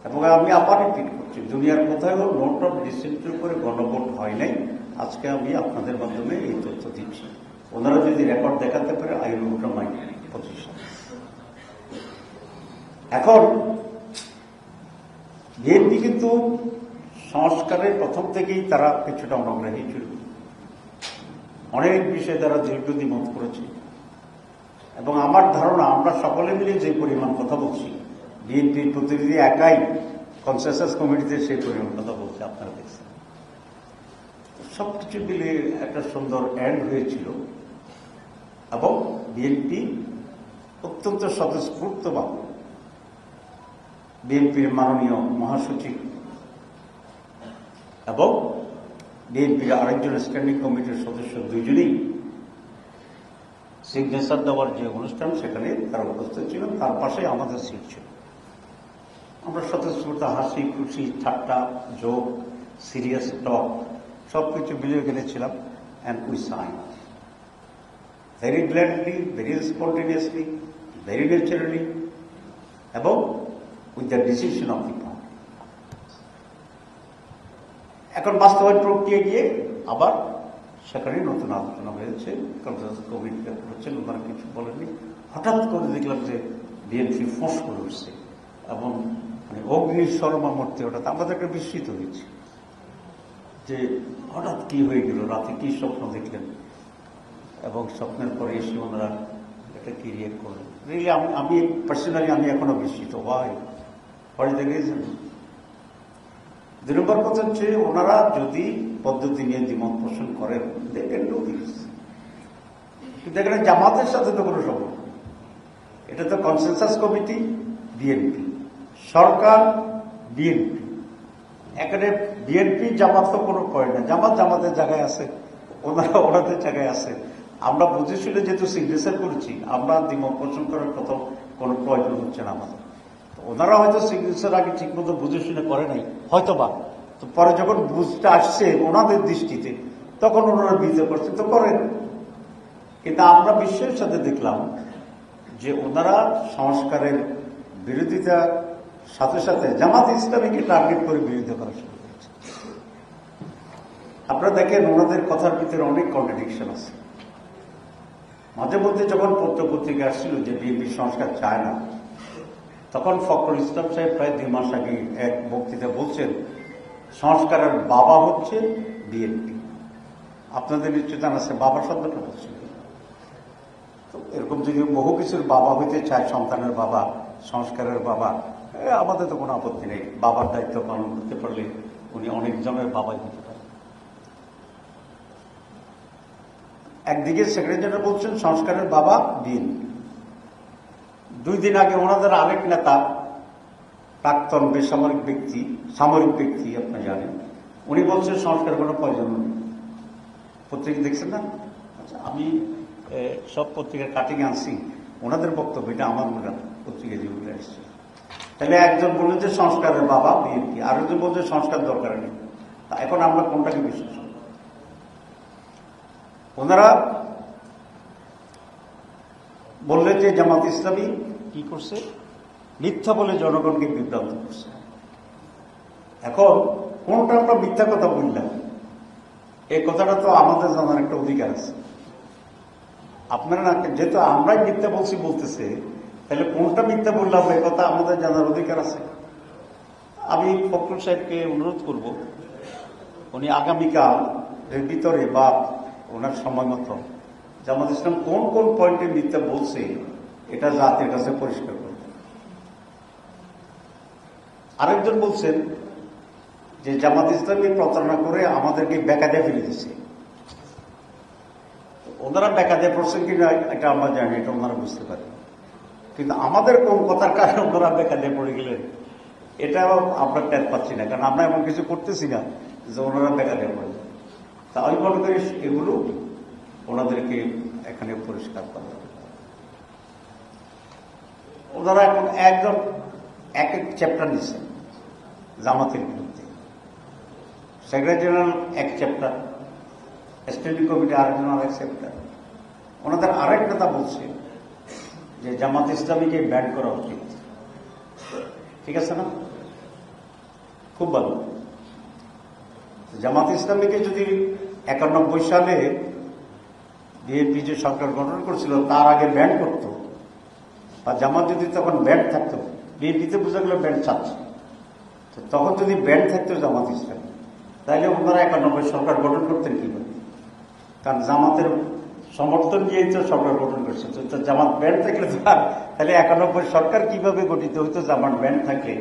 এবং আমি আবার রিপিট করছি, দুনিয়ার কোথাও নোট অফ ডিসেন্টের উপরে গণভোট হয় নাই। আজকে আমি আপনাদের মাধ্যমে এই তথ্য দিচ্ছি। ওনারা যদি রেকর্ড দেখাতে পারে, আই উইল মাই পজিশন। এখন বিএনপি কিন্তু সংস্কারের প্রথম থেকেই তারা কিছুটা অনগ্রাহী ছিল, অনেক বিষয়ে তারা দীর্ঘ দ্বিমত করেছে। এবং আমার ধারণা আমরা সকলে মিলে যে পরিমাণ কথা বলছি, বিএনপির প্রতিনিধি একাই কনসেনসাস কমিটিতে সেই পরিমাণ কথা বলছে, আপনারা দেখছেন। সবকিছু মিলে একটা সুন্দর এন্ড হয়েছিল এবং বিএনপি অত্যন্ত স্বতঃস্ফূর্তভাবে বিএনপির মাননীয় মহাসচিব এবং বিএনপির আরেকজন স্ট্যান্ডিং কমিটির সদস্য দুইজনেই সিগনেচার দেওয়ার যে অনুষ্ঠান, সেখানে তারা উপস্থিত ছিল। তার পাশে আমাদের সিট ছিল। আমরা স্বতঃস্ফূর্ত হাসি খুশি ঠাট্টা জোক সিরিয়াস টক সবকিছু মিলিয়ে গেছিলাম। And we sign very gladly, very spontaneously, very naturally এবং with the decision of the party. এখন বাস্তবায়ন প্রক্রিয়া গিয়ে আবার সেখানে নতুন আলোচনা হয়েছে, কনসেনসাস কমিটিতে করছেন, ওনারা কিছু বলেননি। হঠাৎ করে দেখলাম যে বিএনপি ফোঁস করে উঠছে এবং অগ্নিশর্মা মূর্তি, হঠাৎ আমাদের একটা বিস্মিত হয়েছে যে হঠাৎ কি হয়ে গেল, রাতে কি স্বপ্ন দেখলেন এবং স্বপ্নের পরে এসে ওনারা এটা কি রিয়েক্ট করলেন। রিয়েলি আমি পার্সোনালি আমি এখনো বিস্মিত। হয় দেখেছেন। 2 নম্বর কথা হচ্ছে, ওনারা যদি পদ্ধতি নিয়ে দ্বিমত পোষণ করেন, দেখেন কিন্তু এখানে জামাতের সাথে তো কোনো সম্পর্ক, এটা তো কনসেনসাস কমিটি বিএনপি, সরকার বিএনপি। এখানে বিএনপি জামাত তো কোনো পয়েন্ট না, জামাত জামাতের জায়গায় আছে, ওনারা ওনাদের জায়গায় আছে। আমরা বুঝে শুনে যেহেতু সিগনেচার করেছি, আমরা দ্বিমত পোষণ করার কথা কোনো প্রয়োজন হচ্ছে না আমাদের। ওনারা হয়তো সিগনেচার আগে ঠিক মতো বুঝে শুনে করে নাই হয়তো বা, তো পরে যখন বুঝতে আসছে ওনাদের দৃষ্টিতে, তখন ওনারা বিরোধিতা করছে, তো করেন। কিন্তু আমরা বিশ্বের সাথে দেখলাম যে ওনারা সংস্কারের বিরোধিতার সাথে সাথে জামাত ইসলামীকে টার্গেট করে বিরোধিতা করা শুরু করেছে। আপনারা দেখেন ওনাদের কথার ভিতরে অনেক কন্ট্রাডিকশন আছে। মাঝে মধ্যে যখন পত্রিকা আসছিল যে বিএনপি সংস্কার চায় না, তখন ফখরুল ইসলাম সাহেব প্রায় 2 মাস আগে এক বক্তৃতা বলছেন সংস্কারের বাবা হচ্ছে বিএনপি। আপনাদের নিশ্চয় জানা আছে বাবা শব্দটা বলছেন। তো এরকম যদি বহু কিছুর বাবা হইতে চায়, সন্তানের বাবা, সংস্কারের বাবা, আমাদের তো কোনো আপত্তি নেই। বাবার দায়িত্ব পালন করতে পারলে উনি অনেক জনের বাবাই হতে পারেন। একদিকে সেক্রেটারি জেনারেল বলছেন সংস্কারের বাবা বিএনপি। 2 দিন আগে ওনাদের আরেক নেতা, প্রাক্তন বেসামরিক ব্যক্তি, সামরিক ব্যক্তি আপনি জানেন, উনি বলছেন সংস্কার কোনো প্রয়োজন নেই। পত্রিকা দেখছেন না? আচ্ছা, আমি সব পত্রিকার কাটিং আনছি, ওনাদের বক্তব্য, এটা আমার পত্রিকা যেগুলো আসছে। তাহলে একজন বললেন যে সংস্কারের বাবা বিএনপি, আরেকজন বলছে সংস্কার দরকার নেই। এখন আমরা কোনটাকে বিশ্বাস করব? ওনারা বললেন যে জামাত ইসলামী কি করছে, মিথ্যা বলে জনগণকে বিভ্রান্ত করছে। এখন কোনটা আমরা মিথ্যা কথা বললাম, এই কথাটা তো আমাদের জানার একটা অধিকার আছে। আপনারা না, যেহেতু আমরাই মিথ্যা বলছি বলতেছে, তাহলে কোনটা মিথ্যা বললাম এই কথা আমাদের জানার অধিকার আছে। আমি ফখরুল সাহেবকে অনুরোধ করব, উনি আগামীকাল এর ভিতরে বা ওনার সময় মতো জামাত ইসলাম কোন কোন পয়েন্টে মিথ্যা বলছে এটা জাতির কাছে পরিষ্কার করবে। আরেকজন বলছেন যে জামাত ইসলামী প্রতারণা করে আমাদেরকে বেকায়দায় ফেলে দিচ্ছে। ওনারা বেকায়দায় পড়ছেন কিনা এটা আমরা জানি, এটা ওনারা বুঝতে পারি। কিন্তু আমাদের কোন কথার কারণে ওনারা বেকায়দায় পড়ে গেলেন এটাও আমরা টের পাচ্ছি না, কারণ আমরা এমন কিছু করতেছি না যে ওনারা বেকায়দায় পড়ে যান। তা আমি মনে করি এগুলো ওনাদেরকে এখানে পরিষ্কার করা হবে। ওনারা এখন একজন এক এক চ্যাপ্টার নিচ্ছেন জামাতের বিরুদ্ধে। সেক্রেটারি জেনারেল এক চ্যাপ্টার, স্ট্যান্ডিং কমিটি আরেকজন আরেক চ্যাপ্টার। ওনাদের আরেক নেতা বলছে যে জামাত ইসলামীকে ব্যান করা উচিত। ঠিক আছে না? খুব ভালো। জামাত ইসলামীকে যদি 91 সালে বিএনপি যে সরকার গঠন করছিল তার আগে ব্যান্ড করত, বা জামাত যদি তখন ব্যান্ড থাকতো, বিএনপিতে বোঝা গেল ব্যান্ড চাচ্ছে, তো তখন যদি ব্যান্ড থাকতো জামাত ইসলামী, তাহলে ওনারা 91 সরকার গঠন করতেন কিভাবে? কারণ জামাতের সমর্থন নিয়েই তো সরকার গঠন করছে। তো জামাত ব্যান্ড থাকলে তাহলে 91 সরকার কিভাবে গঠিত হইতো জামাত ব্যান্ড থাকলে?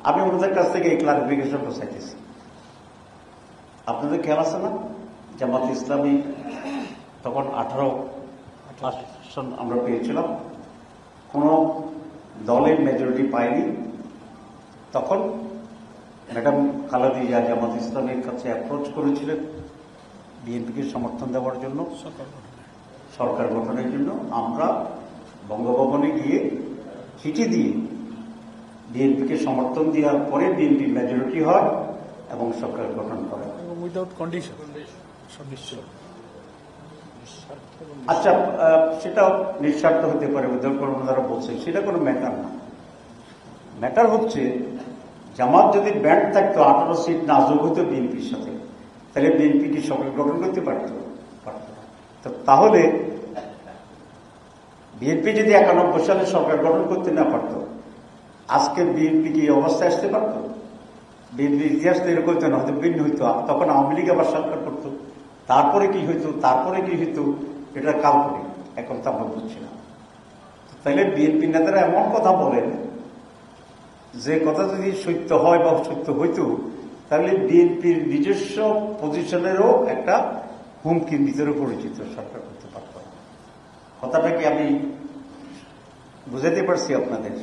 আমি ওনাদের কাছ থেকে এই ক্লারিফিকেশন চাইতেছি। আপনাদের খেয়াল আছে না, জামাত ইসলামী তখন 18 আসন আমরা পেয়েছিলাম, কোন দলের মেজরিটি পায়নি। তখন ম্যাডাম খালেদা জিয়া জামাত ইসলামের কাছে অ্যাপ্রোচ করেছিলেন বিএনপিকে সমর্থন দেওয়ার জন্য, সরকার গঠনের জন্য। আমরা বঙ্গভবনে গিয়ে চিঠি দিয়ে বিএনপিকে সমর্থন দেওয়ার পরে বিএনপি মেজরিটি হয় এবং সরকার গঠন করে উইদাউট কন্ডিশন। আচ্ছা, সেটাও নিঃস্বার্থ হতে পারে, উদ্যোগ কর্মীরা বলছেন, সেটা কোনো ম্যাটার না। ম্যাটার হচ্ছে জামাত যদি ব্যান্ড থাকতো, 18 সিট না যোগ হতো বিএনপির সাথে, তাহলে বিএনপি কি সরকার গঠন করতে পারত? তো তাহলে বিএনপি যদি 91 সালে সরকার গঠন করতে না পারত, আজকে বিএনপি কি অবস্থায় আসতে পারত? বিএনপির ইতিহাস তো এরকম হতো না, হয়তো ভিন্ন হইতো। তখন আওয়ামী লীগ আবার সরকার করতো, তারপরে কি হইতো, এটা কাল্পনিক, এখন তো আমরা বুঝছি না। তাইলে বিএনপি নেতারা এমন কথা বলেন, যে কথা যদি সত্য হয় বা সত্য হইতো, তাহলে বিএনপির নিজস্ব পজিশনেরও একটা হুমকির ভিতরে পরিচিত সরকার করতে পারত। কথাটা কি আমি বুঝাতে পারছি আপনাদের?